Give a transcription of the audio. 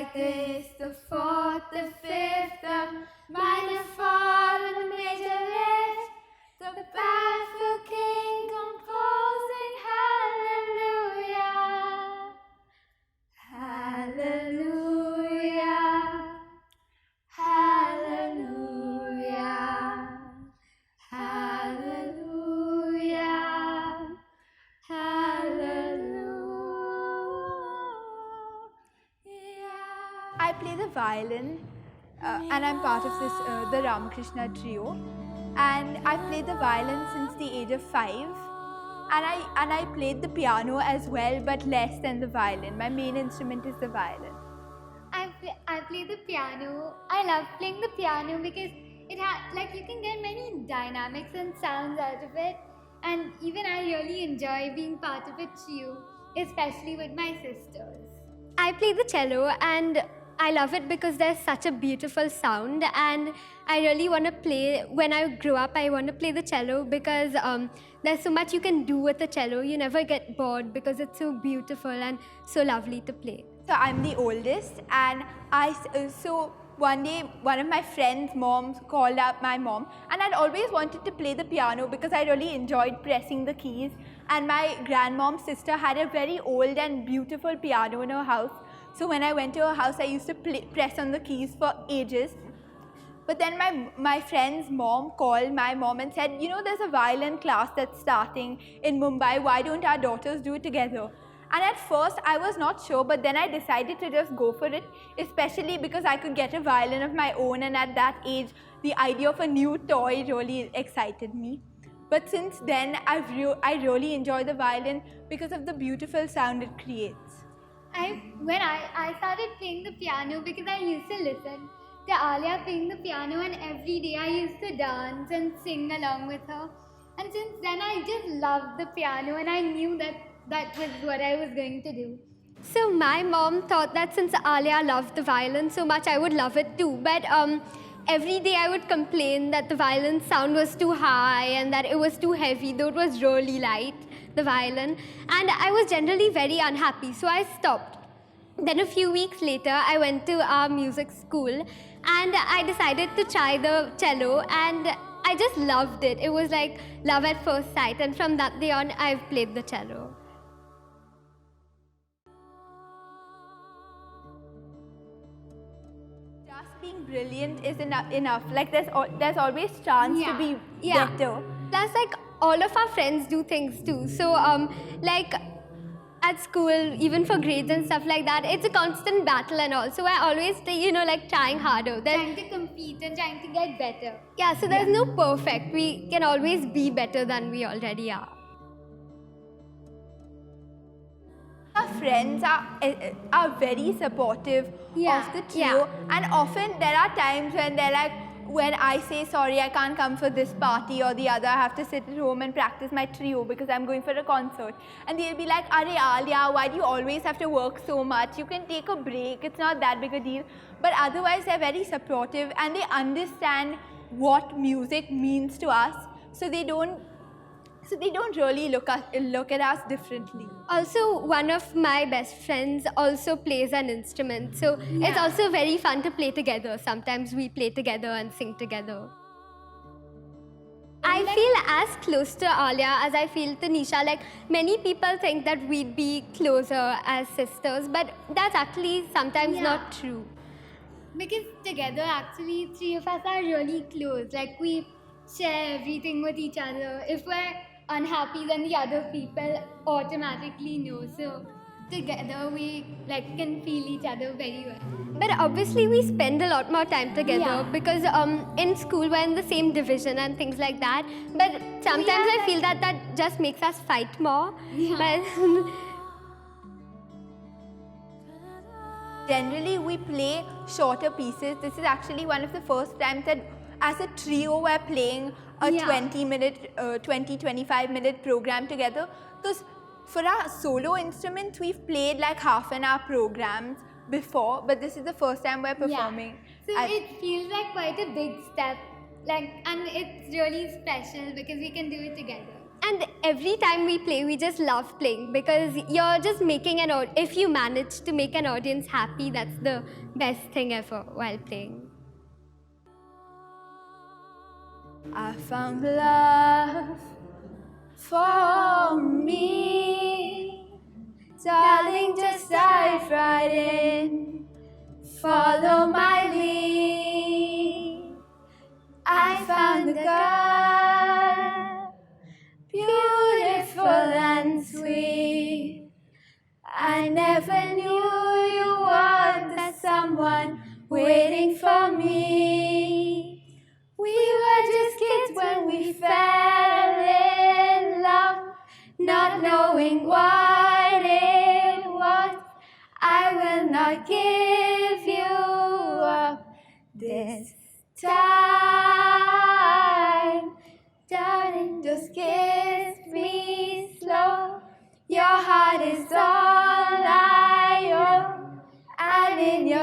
like this, the fourth, the fifth, the minor fall and the major lift, the baffled king composing hallelujah, hallelujah, hallelujah, hallelujah, hallelujah. I play the violin and I'm part of this the Ramkrishna trio, and I played the violin since the age of 5, and I played the piano as well, but less than the violin. My main instrument is the violin. I play the piano. I love playing the piano because it you can get many dynamics and sounds out of it, and even I really enjoy being part of a trio, especially with my sisters. I play the cello and I love it because there's such a beautiful sound, and I really want to play, when I grow up, I want to play the cello because there's so much you can do with the cello. You never get bored because it's so beautiful and so lovely to play. So I'm the oldest, and so one day one of my friends' moms called up my mom, and I'd always wanted to play the piano because I really enjoyed pressing the keys, and my grandmom's sister had a very old and beautiful piano in her house. So when I went to her house, I used to press on the keys for ages. But then my friend's mom called my mom and said, you know, there's a violin class that's starting in Mumbai. Why don't our daughters do it together? And at first, I was not sure, but then I decided to just go for it, especially because I could get a violin of my own, and at that age, the idea of a new toy really excited me. But since then, I really enjoy the violin because of the beautiful sound it creates. When I started playing the piano because I used to listen to Alia playing the piano, and every day I used to dance and sing along with her. And since then I just loved the piano, and I knew that was what I was going to do. So my mom thought that since Alia loved the violin so much, I would love it too. But every day I would complain that the violin sound was too high and that it was too heavy, though it was really light, the violin. And I was generally very unhappy, so I stopped. Then a few weeks later, I went to our music school and I decided to try the cello, and I just loved it. It was like love at first sight, and from that day on, I've played the cello. Just being brilliant is enough. Like there's always chance to be better. Plus, like all of our friends do things too. So like at school, even for grades and stuff like that, it's a constant battle and all. So I always, like trying harder. Trying to compete and trying to get better. Yeah, so there's no perfect. We can always be better than we already are. Our friends are very supportive of the trio, and often there are times when they're like, when I say sorry, I can't come for this party or the other, I have to sit at home and practice my trio because I'm going for a concert. And they'll be like, Arey Alia, why do you always have to work so much? You can take a break, it's not that big a deal. But otherwise, they're very supportive and they understand what music means to us, so they don't really look at us differently. Also, one of my best friends also plays an instrument, so it's also very fun to play together. Sometimes we play together and sing together. I feel as close to Alia as I feel to Nisha. Like, many people think that we'd be closer as sisters, but that's actually sometimes not true. Because together, actually, three of us are really close. Like, we share everything with each other. If we're unhappy, then the other people automatically know. So together we can feel each other very well. But obviously we spend a lot more time together because in school we're in the same division and things like that. But sometimes I feel that just makes us fight more. But generally we play shorter pieces. This is actually one of the first times that as a trio we're playing a 20-25-minute program together. Because for our solo instruments, we've played like half-an-hour programs before, but this is the first time we're performing. So it feels like quite a big step, and it's really special because we can do it together. And every time we play, we just love playing because you're just making if you manage to make an audience happy, that's the best thing ever while playing. I found love for me. Darling, just dive right in. Follow my lead. I found a girl, beautiful and sweet. I never knew you were the someone waiting for me. We were just kids when we fell in love, not knowing what it was. I will not give you up this time. Darling, just kiss me slow. Your heart is all I own, and in your